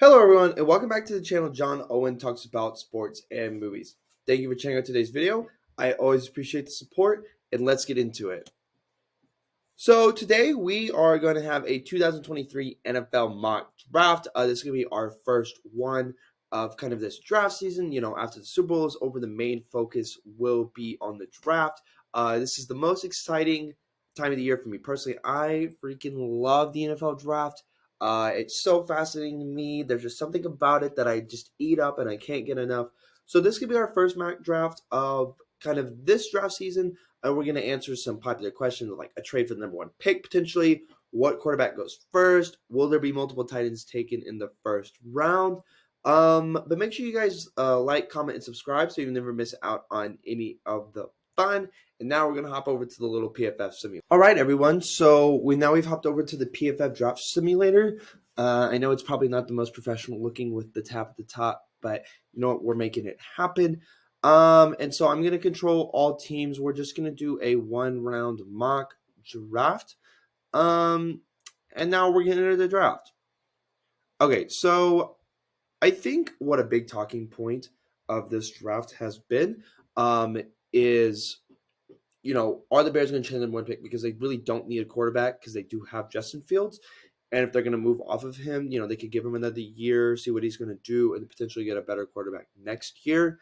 Hello, everyone, and welcome back to the channel. John Owen talks about sports and movies. Thank you for checking out today's video. I always appreciate the support, and let's get into it. So today we are going to have a 2023 NFL mock draft. This is going to be our first one of kind of this draft season. After the Super Bowl is over, the main focus will be on the draft. This is the most exciting time of the year for me personally. I freaking love the NFL draft. It's so fascinating to me. There's just something about it that I just eat up and I can't get enough. So this could be our first mock draft of kind of this draft season. And we're going to answer some popular questions like a trade for the number one pick potentially. What quarterback goes first? Will there be multiple tight ends taken in the first round? But make sure you guys like, comment, and subscribe so you never miss out on any of the fun. And now we're going to hop over to the little PFF simulator. All right, everyone. So we've hopped over to the PFF draft simulator. I know it's probably not the most professional looking with the tab at the top, but you know what? We're making it happen. And so I'm going to control all teams. We're just going to do a 1-round mock draft. And now we're getting into the draft. Okay, so I think what a big talking point of this draft has been is, are the Bears going to change them one pick? Because they really don't need a quarterback because they do have Justin Fields. And if they're going to move off of him, they could give him another year, see what he's going to do, and potentially get a better quarterback next year.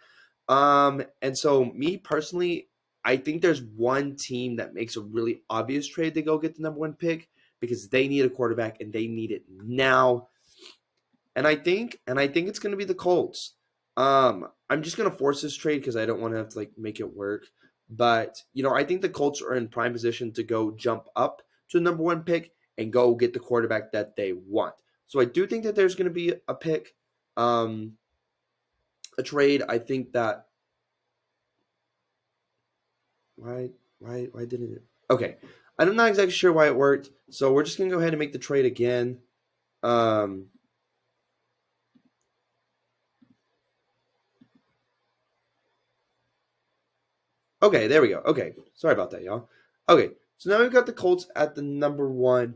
And so me personally, I think there's one team that makes a really obvious trade to go get the number one pick because they need a quarterback and they need it now. And I think it's going to be the Colts. I'm just going to force this trade because I don't want to have to make it work. But, I think the Colts are in prime position to go jump up to the number one pick and go get the quarterback that they want. So I do think that there's going to be a pick, a trade. I think that why didn't it? Okay, I'm not exactly sure why it worked. So we're just going to go ahead and make the trade again. Okay, there we go. Okay, sorry about that, y'all. Okay, so now we've got the Colts at the number one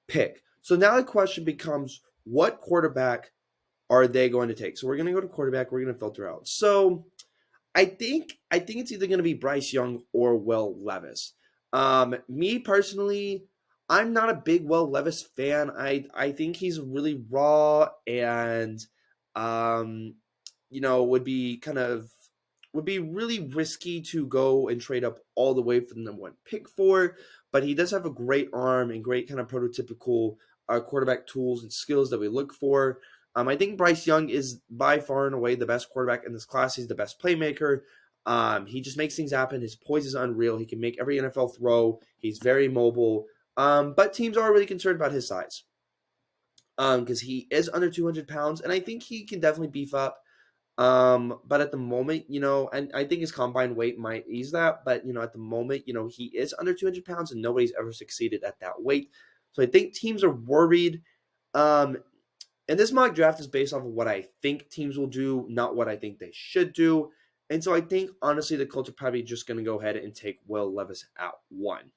pick. So now the question becomes, what quarterback are they going to take? So we're going to go to quarterback. We're going to filter out. So I think it's either going to be Bryce Young or Will Levis. Me personally, I'm not a big Will Levis fan. I think he's really raw and would be really risky to go and trade up all the way for the number one pick for. But he does have a great arm and great kind of prototypical quarterback tools and skills that we look for. I think Bryce Young is by far and away the best quarterback in this class. He's the best playmaker. He just makes things happen. His poise is unreal. He can make every NFL throw. He's very mobile. But teams are really concerned about his size because he is under 200 pounds, and I think he can definitely beef up. But at the moment, and I think his combine weight might ease that. But, at the moment, he is under 200 pounds and nobody's ever succeeded at that weight. So I think teams are worried. And this mock draft is based off of what I think teams will do, not what I think they should do. And so I think, honestly, the Colts are probably just going to go ahead and take Will Levis at 1.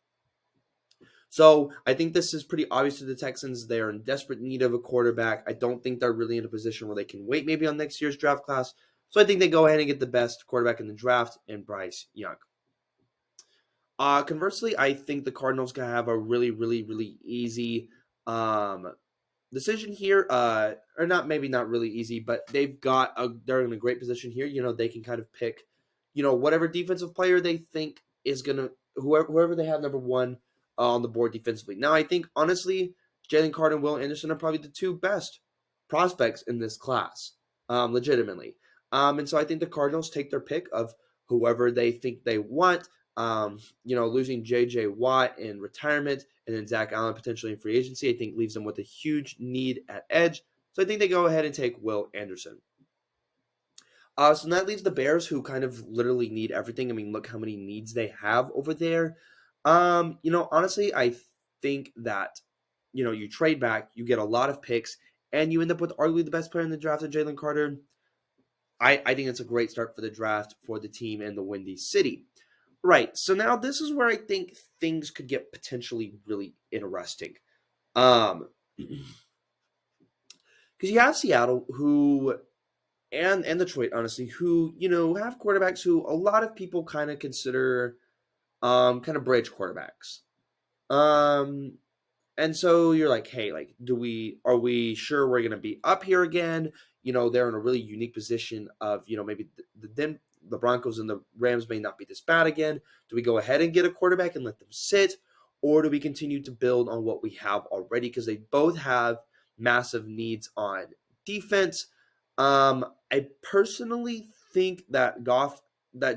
So I think this is pretty obvious to the Texans. They are in desperate need of a quarterback. I don't think they're really in a position where they can wait maybe on next year's draft class. So I think they go ahead and get the best quarterback in the draft in Bryce Young. Conversely, I think the Cardinals can have a really, really, really easy decision here. Or not really easy, but they're in a great position here. They can kind of pick, whatever defensive player they think is gonna whoever they have number one on the board defensively. Now, I think honestly, Jalen Carter and Will Anderson are probably the two best prospects in this class, legitimately. And so I think the Cardinals take their pick of whoever they think they want. Losing J.J. Watt in retirement and then Zach Allen potentially in free agency, I think leaves them with a huge need at edge. So I think they go ahead and take Will Anderson. So that leaves the Bears, who kind of literally need everything. I mean, look how many needs they have over there. Honestly, I think that, you trade back, you get a lot of picks, and you end up with arguably the best player in the draft, Jalen Carter. I think it's a great start for the draft for the team in the Windy City. Right, so now this is where I think things could get potentially really interesting. Because because you have Seattle who and Detroit, honestly, who have quarterbacks who a lot of people kind of consider kind of bridge quarterbacks. Um, and so you're like, hey, like, are we sure we're gonna be up here again? They're in a really unique position of, maybe the Broncos and the Rams may not be this bad again. Do we go ahead and get a quarterback and let them sit, or do we continue to build on what we have already? Because they both have massive needs on defense. I personally think that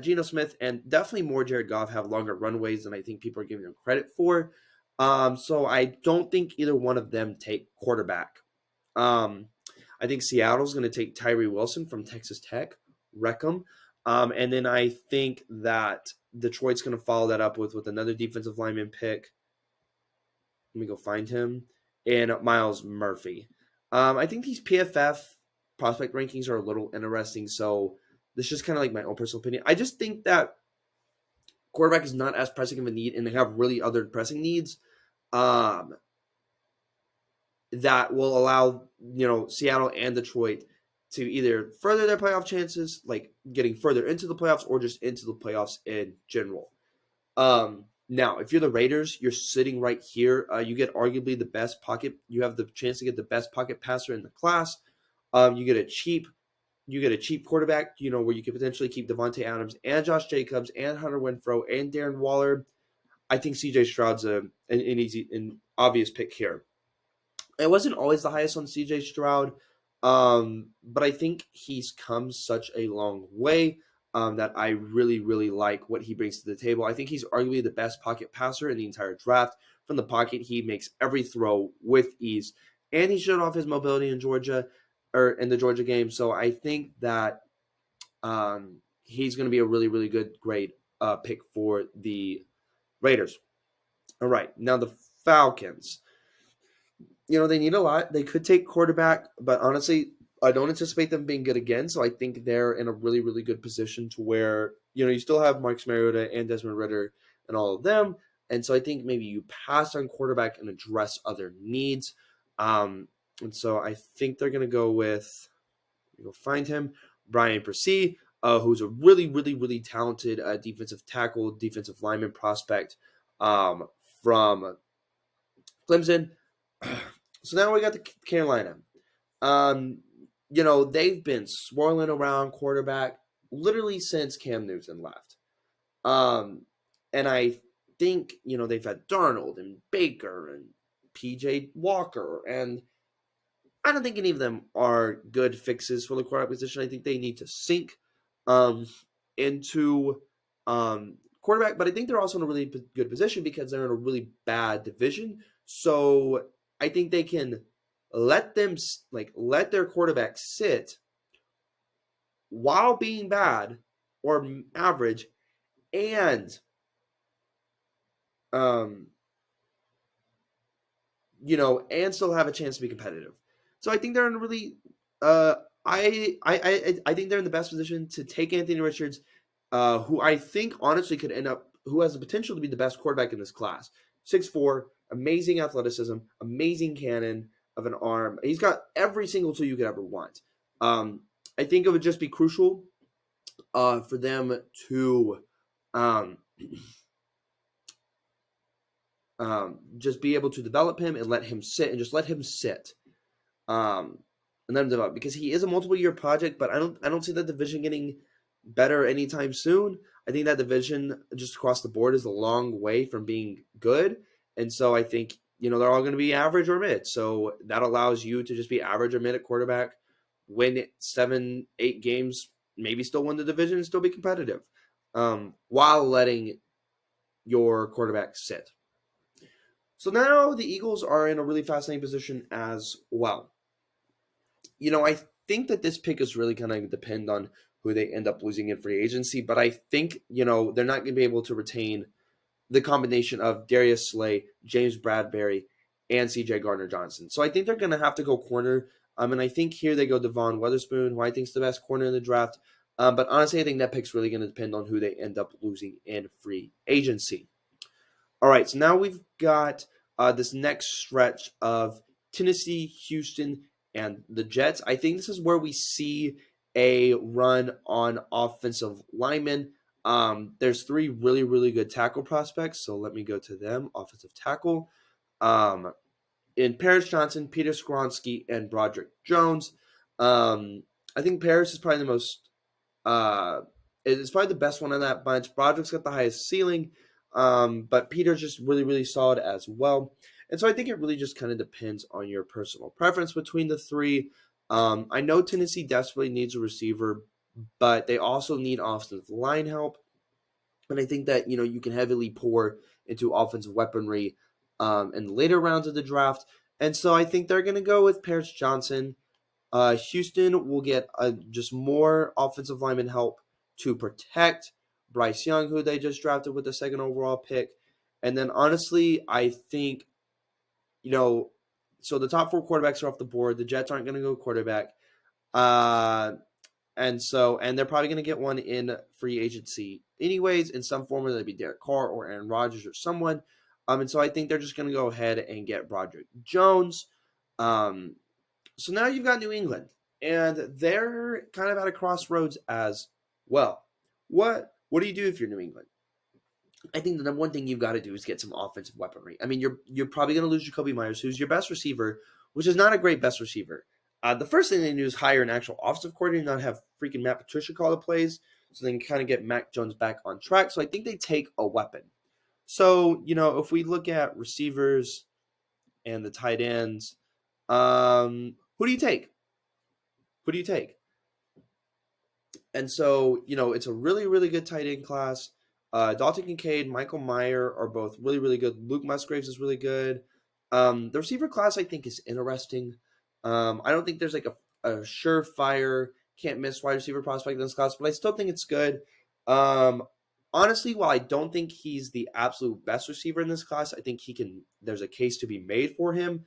Geno Smith and definitely more Jared Goff have longer runways than I think people are giving them credit for. So I don't think either one of them take quarterback. Um, I think Seattle's going to take Tyree Wilson from Texas Tech, wreck him. And then I think that Detroit's going to follow that up with another defensive lineman pick. Let me go find him. And Miles Murphy. I think these PFF prospect rankings are a little interesting. So this is just kind of like my own personal opinion. I just think that quarterback is not as pressing of a need, and they have really other pressing needs. Um, that will allow Seattle and Detroit to either further their playoff chances, like getting further into the playoffs, or just into the playoffs in general. Now, if you're the Raiders, you're sitting right here. You get arguably the best pocket. You have the chance to get the best pocket passer in the class. You get a cheap quarterback. Where you could potentially keep Devontae Adams and Josh Jacobs and Hunter Renfrow and Darren Waller. I think C.J. Stroud's an obvious pick here. I wasn't always the highest on CJ Stroud, but I think he's come such a long way that I really, really like what he brings to the table. I think he's arguably the best pocket passer in the entire draft. From the pocket, he makes every throw with ease, and he showed off his mobility in Georgia or in the Georgia game. So I think that he's going to be a really, really great pick for the Raiders. All right, now the Falcons. They need a lot. They could take quarterback, but honestly, I don't anticipate them being good again. So I think they're in a really, really good position to where, you still have Marcus Mariota and Desmond Ritter and all of them. And so I think maybe you pass on quarterback and address other needs. And so I think they're going to go with, you'll find him, Brian Persee, who's a really, really, really talented defensive tackle, defensive lineman prospect from Clemson. So now we got the Carolina. They've been swirling around quarterback literally since Cam Newton left. And I think, they've had Darnold and Baker and PJ Walker, and I don't think any of them are good fixes for the quarterback position. I think they need to sink into quarterback, but I think they're also in a really good position because they're in a really bad division. So I think they can let their quarterback sit while being bad or average, and and still have a chance to be competitive. So I think they're in a really I think they're in the best position to take Anthony Richards, who I think honestly who has the potential to be the best quarterback in this class. 6'4", amazing athleticism, amazing cannon of an arm. He's got every single tool you could ever want. I think it would just be crucial for them to just be able to develop him and let him sit and just let him sit. And let him develop, because he is a multiple year project, but I don't see that division getting better anytime soon. I think that division just across the board is a long way from being good. And so I think, they're all going to be average or mid. So that allows you to just be average or mid at quarterback, win 7-8 games, maybe still win the division and still be competitive, while letting your quarterback sit. So now the Eagles are in a really fascinating position as well. I think that this pick is really going to depend on who they end up losing in free agency, but I think, they're not going to be able to retain the combination of Darius Slay, James Bradbury, and C.J. Gardner-Johnson. So I think they're going to have to go corner, and I think here they go Devon Witherspoon, who I think is the best corner in the draft. But honestly, I think that pick's really going to depend on who they end up losing in free agency. All right, so now we've got this next stretch of Tennessee, Houston, and the Jets. I think this is where we see a run on offensive linemen. There's three really, really good tackle prospects. So let me go to them. Offensive tackle. Um, in Paris Johnson, Peter Skronsky, and Broderick Jones. Um, I think Paris is probably the most it's probably the best one on that bunch. Broderick's got the highest ceiling, but Peter's just really, really solid as well. And so I think it really just kind of depends on your personal preference between the three. I know Tennessee desperately needs a receiver, but they also need offensive line help. And I think that you can heavily pour into offensive weaponry in the later rounds of the draft. And so I think they're going to go with Paris Johnson. Houston will get just more offensive lineman help to protect Bryce Young, who they just drafted with the second overall pick. And then honestly, I think, so the top four quarterbacks are off the board. The Jets aren't going to go quarterback. Uh, and they're probably going to get one in free agency anyways, in some form, whether it be Derek Carr or Aaron Rodgers or someone. And so I think they're just going to go ahead and get Broderick Jones. So now you've got New England, and they're kind of at a crossroads as well. What do you do if you're New England? I think the number one thing you've got to do is get some offensive weaponry. I mean, you're probably going to lose Jacoby Myers, who's your best receiver, which is not a great best receiver. The first thing they do is hire an actual offensive coordinator, not have freaking Matt Patricia call the plays, so they can kind of get Mac Jones back on track. So I think they take a weapon. So if we look at receivers and the tight ends, who do you take? Who do you take? And so, it's a really, really good tight end class. Dalton Kincaid, Michael Mayer are both really, really good. Luke Musgraves is really good. The receiver class, I think, is interesting. I don't think there's like a surefire, can't miss wide receiver prospect in this class, but I still think it's good. Honestly, while I don't think he's the absolute best receiver in this class, I think there's a case to be made for him.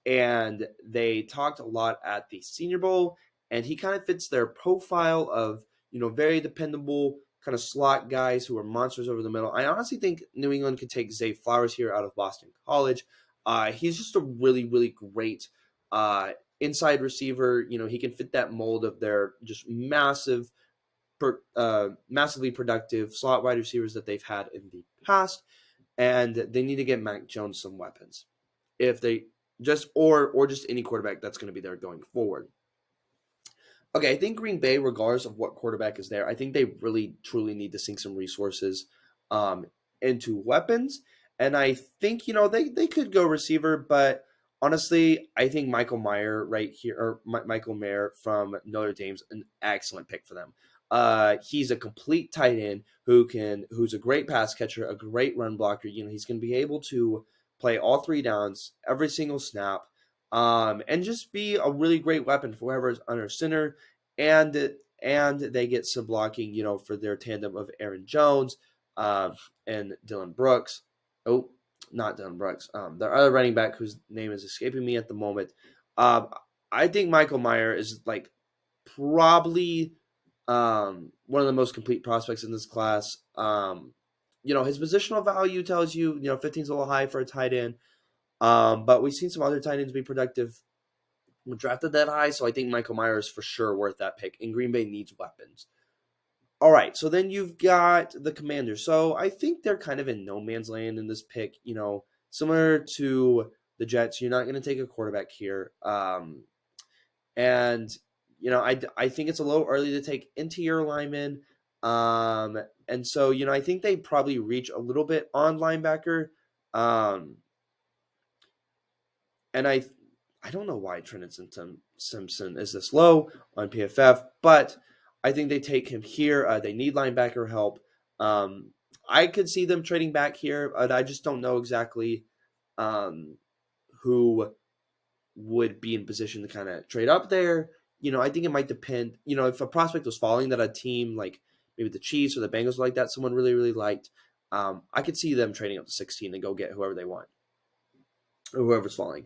And they talked a lot at the Senior Bowl, and he kind of fits their profile of very dependable kind of slot guys who are monsters over the middle. I honestly think New England could take Zay Flowers here out of Boston College. He's just a really, really great inside receiver. He can fit that mold of their just massively productive slot wide receivers that they've had in the past, and they need to get Mac Jones some weapons. If they or just any quarterback that's going to be there going forward. Okay, I think Green Bay, regardless of what quarterback is there, I think they really truly need to sink some resources into weapons. And I think they could go receiver, but honestly, I think Michael Mayer right here, or Michael Mayer from Notre Dame's an excellent pick for them. He's a complete tight end who's a great pass catcher, a great run blocker. He's going to be able to play all three downs, every single snap, and just be a really great weapon for whoever is under center. And they get some blocking, for their tandem of Aaron Jones and Dylan Brooks. Oh, not Dylan Brooks. Their other running back whose name is escaping me at the moment. I think Michael Mayer is like probably one of the most complete prospects in this class. His positional value tells you, 15 is a little high for a tight end. But we've seen some other tight ends be productive drafted that high, so I think Michael Mayer is for sure worth that pick, and Green Bay needs weapons. All right, so then you've got the Commanders. So I think they're kind of in no man's land in this pick, similar to the Jets. You're not going to take a quarterback here. And I think it's a little early to take interior linemen. And so, I think they probably reach a little bit on linebacker. And I don't know why Trenton Simpson is this low on PFF, but I think they take him here. They need linebacker help. I could see them trading back here, but I just don't know exactly who would be in position to kind of trade up there. I think it might depend. If a prospect was falling that a team like maybe the Chiefs or the Bengals like that, someone really, really liked, I could see them trading up to 16 and go get whoever they want or whoever's falling.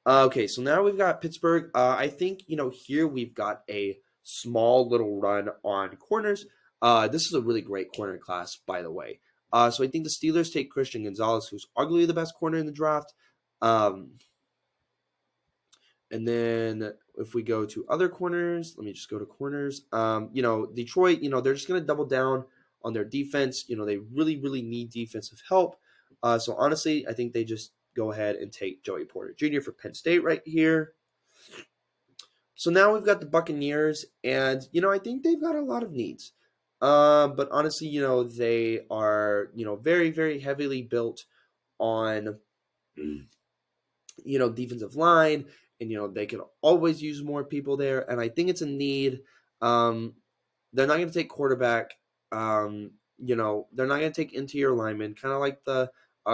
Okay, so now we've got Pittsburgh. I think, here we've got a small little run on corners. This is a really great corner class, by the way. So I think the Steelers take Christian Gonzalez, who's arguably the best corner in the draft. And then if we go to other corners, let me just go to corners. Detroit, they're just going to double down on their defense. They really, really need defensive help. So honestly, I think they just go ahead and take Joey Porter Jr. for Penn State right here. So now we've got the Buccaneers, and I think they've got a lot of needs. But honestly, they are very, very heavily built on defensive line, and they can always use more people there. And I think it's a need. Um, they're not going to take quarterback. They're not going to take interior linemen, kind of like the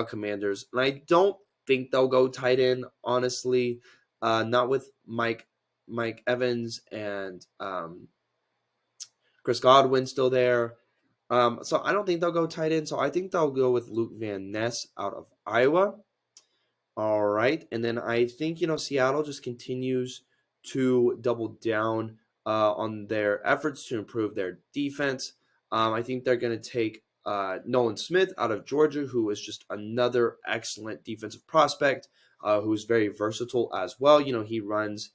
Commanders. And I don't think they'll go tight end, honestly. Not with Mike Evans and Chris Godwin still there. So I don't think they'll go tight end. So I think they'll go with Luke Van Ness out of Iowa. All right. And then I think, Seattle just continues to double down on their efforts to improve their defense. I think they're going to take Nolan Smith out of Georgia, who is just another excellent defensive prospect, who's very versatile as well. He runs,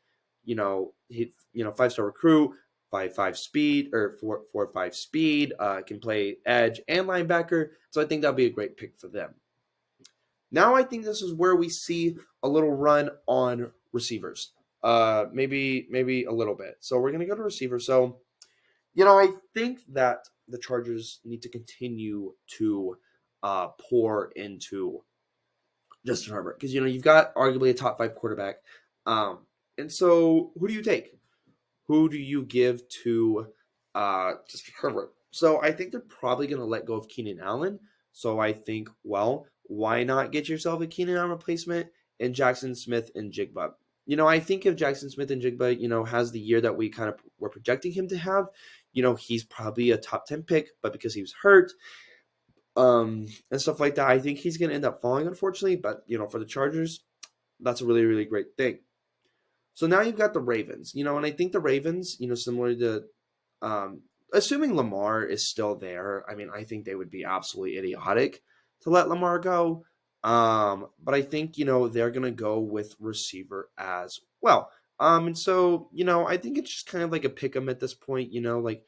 5-star recruit, 5.5 speed or 4.5 speed, can play edge and linebacker. So I think that'll be a great pick for them. Now I think this is where we see a little run on receivers. Maybe a little bit. So we're gonna go to receiver. So, I think that the Chargers need to continue to pour into Justin Herbert because you've got arguably a top 5 quarterback. And so who do you take? Who do you give to Justin Herbert? So I think they're probably gonna let go of Keenan Allen. So I think, well, why not get yourself a Keenan Allen replacement in Jackson Smith and Jigba? I think if Jackson Smith and Jigba, has the year that we kind of were projecting him to have, he's probably a top 10 pick, but because he was hurt, and stuff like that, I think he's going to end up falling, unfortunately. But, for the Chargers, that's a really, really great thing. So now you've got the Ravens, and I think the Ravens, similar to, assuming Lamar is still there, I mean, I think they would be absolutely idiotic to let Lamar go. But I think, they're going to go with receiver as well. And so, I think it's just kind of like a pick 'em at this point, like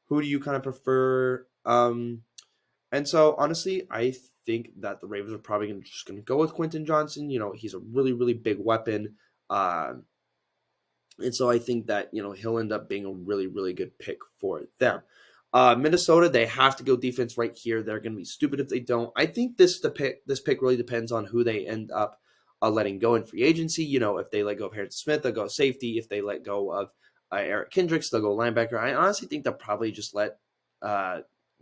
who do you kind of prefer? And so honestly, I think that the Ravens are probably just going to go with Quentin Johnson. He's a really, really big weapon. And so I think that, he'll end up being a really, really good pick for them. Minnesota, they have to go defense right here. They're going to be stupid if they don't. I think this pick really depends on who they end up letting go in free agency. If they let go of Harrison Smith, they'll go safety. If they let go of Eric Kendricks, they'll go linebacker. I honestly think they'll probably just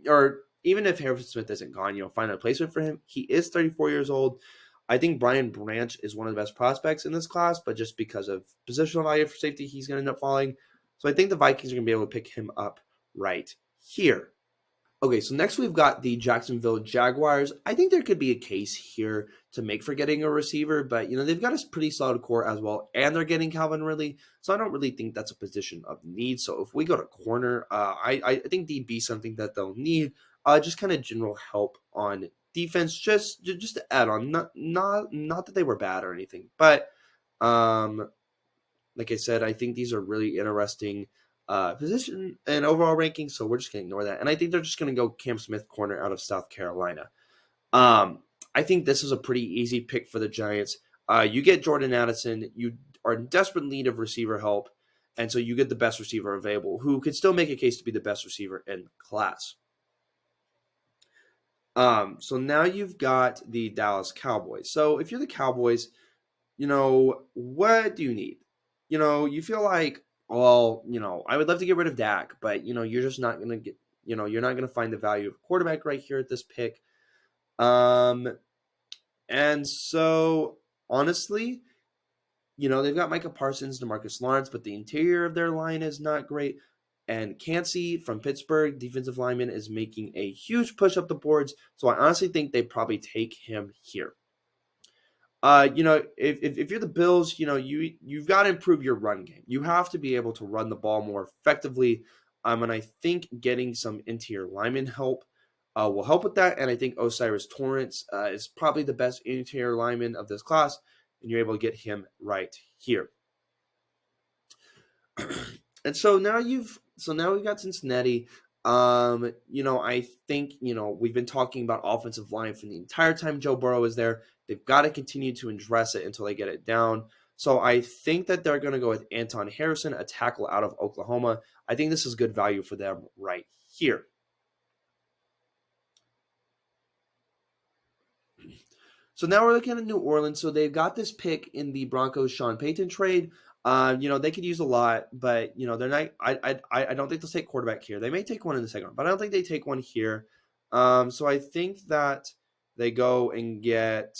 or even if Harrison Smith isn't gone, find a replacement for him. He is 34 years old. I think Brian Branch is one of the best prospects in this class, but just because of positional value for safety, he's going to end up falling. So I think the Vikings are going to be able to pick him up right here. Okay, so next we've got the Jacksonville Jaguars. I think there could be a case here to make for getting a receiver, but they've got a pretty solid core as well, and they're getting Calvin Ridley, so I don't really think that's a position of need. So if we go to corner, I think DB something that they'll need, just kind of general help on defense, just to add on, not that they were bad or anything, but like I said, I think these are really interesting position and overall ranking, so we're just going to ignore that. And I think they're just going to go Cam Smith corner out of South Carolina. I think this is a pretty easy pick for the Giants. You get Jordan Addison. You are in desperate need of receiver help, and so you get the best receiver available, who could still make a case to be the best receiver in class. So now you've got the Dallas Cowboys. So if you're the Cowboys, what do you need? You feel like, well, I would love to get rid of Dak, but, you're just not going to get, you're not going to find the value of a quarterback right here at this pick. And so, honestly, they've got Micah Parsons, DeMarcus Lawrence, but the interior of their line is not great. And Cansey from Pittsburgh, defensive lineman, is making a huge push up the boards. So I honestly think they probably take him here. If you're the Bills, you've got to improve your run game. You have to be able to run the ball more effectively. And I think getting some interior lineman help will help with that. And I think Osiris Torrance is probably the best interior lineman of this class, and you're able to get him right here. And so now we've got Cincinnati. I think we've been talking about offensive line for the entire time Joe Burrow is there. They've got to continue to address it until they get it down. So I think that they're going to go with Anton Harrison, a tackle out of Oklahoma. I think this is good value for them right here. So now we're looking at New Orleans. So they've got this pick in the Broncos Sean Payton trade. They could use a lot, but they're not. I don't think they'll take quarterback here. They may take one in the second round, but I don't think they take one here. So I think that they go and get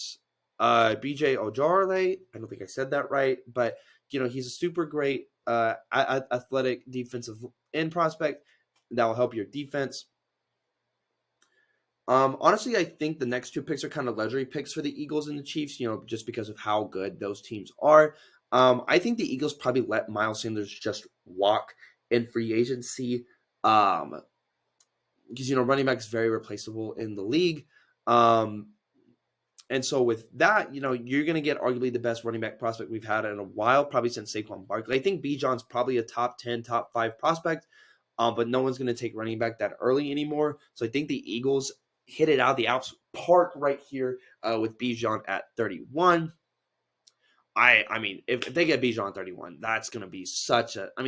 BJ Ojarle. I don't think I said that right, but he's a super great athletic defensive end prospect that will help your defense. Honestly, I think the next two picks are kind of luxury picks for the Eagles and the Chiefs, just because of how good those teams are. I think the Eagles probably let Miles Sanders just walk in free agency, because running back is very replaceable in the league. Um, and so with that, you're going to get arguably the best running back prospect we've had in a while, probably since Saquon Barkley. I think Bijan's probably a top 10, top 5 prospect, but no one's going to take running back that early anymore. So I think the Eagles hit it out of the Alps park right here with Bijan at 31. I mean, if they get Bijan 31, that's going to be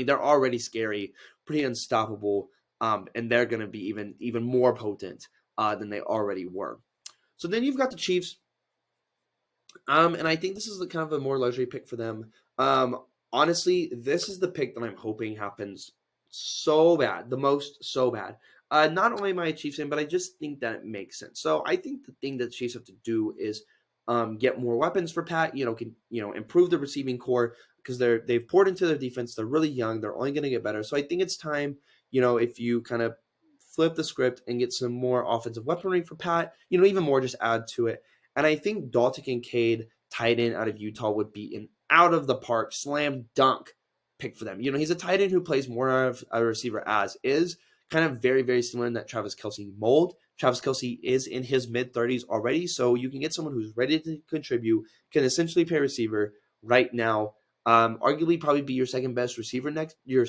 they're already scary, pretty unstoppable, and they're going to be even more potent than they already were. So then you've got the Chiefs. And I think this is kind of a more luxury pick for them. Honestly, this is the pick that I'm hoping happens so bad, the most so bad. Not only am I a Chiefs fan, but I just think that it makes sense. So I think the thing that the Chiefs have to do is get more weapons for Pat. Improve the receiving core because they've poured into their defense. They're really young. They're only going to get better. So I think it's time. If you kind of flip the script and get some more offensive weaponry for Pat, even more, just add to it. And I think Dalton Kincaid, tight end out of Utah, would be an out of the park, slam dunk pick for them. He's a tight end who plays more of a receiver as is, kind of very, very similar in that Travis Kelce mold. Travis Kelce is in his mid-30s already, so you can get someone who's ready to contribute, can essentially play receiver right now, arguably probably be your second best receiver next year,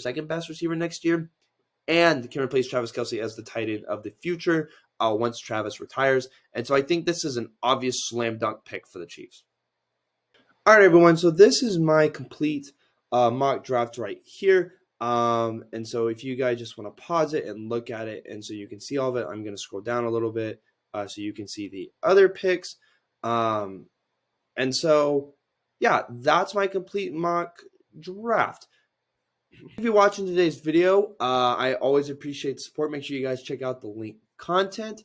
and can replace Travis Kelce as the tight end of the future once Travis retires. And so I think this is an obvious slam dunk pick for the Chiefs. All right, everyone. So this is my complete mock draft right here. And so if you guys just want to pause it and look at it, and so you can see all of it, I'm going to scroll down a little bit so you can see the other picks. And so, yeah, that's my complete mock draft. If you're watching today's video, I always appreciate the support. Make sure you guys check out the link content.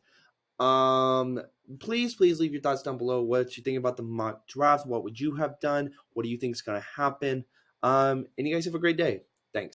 Please leave your thoughts down below. What you think about the mock draft? What would you have done? What do you think is going to happen? And you guys have a great day.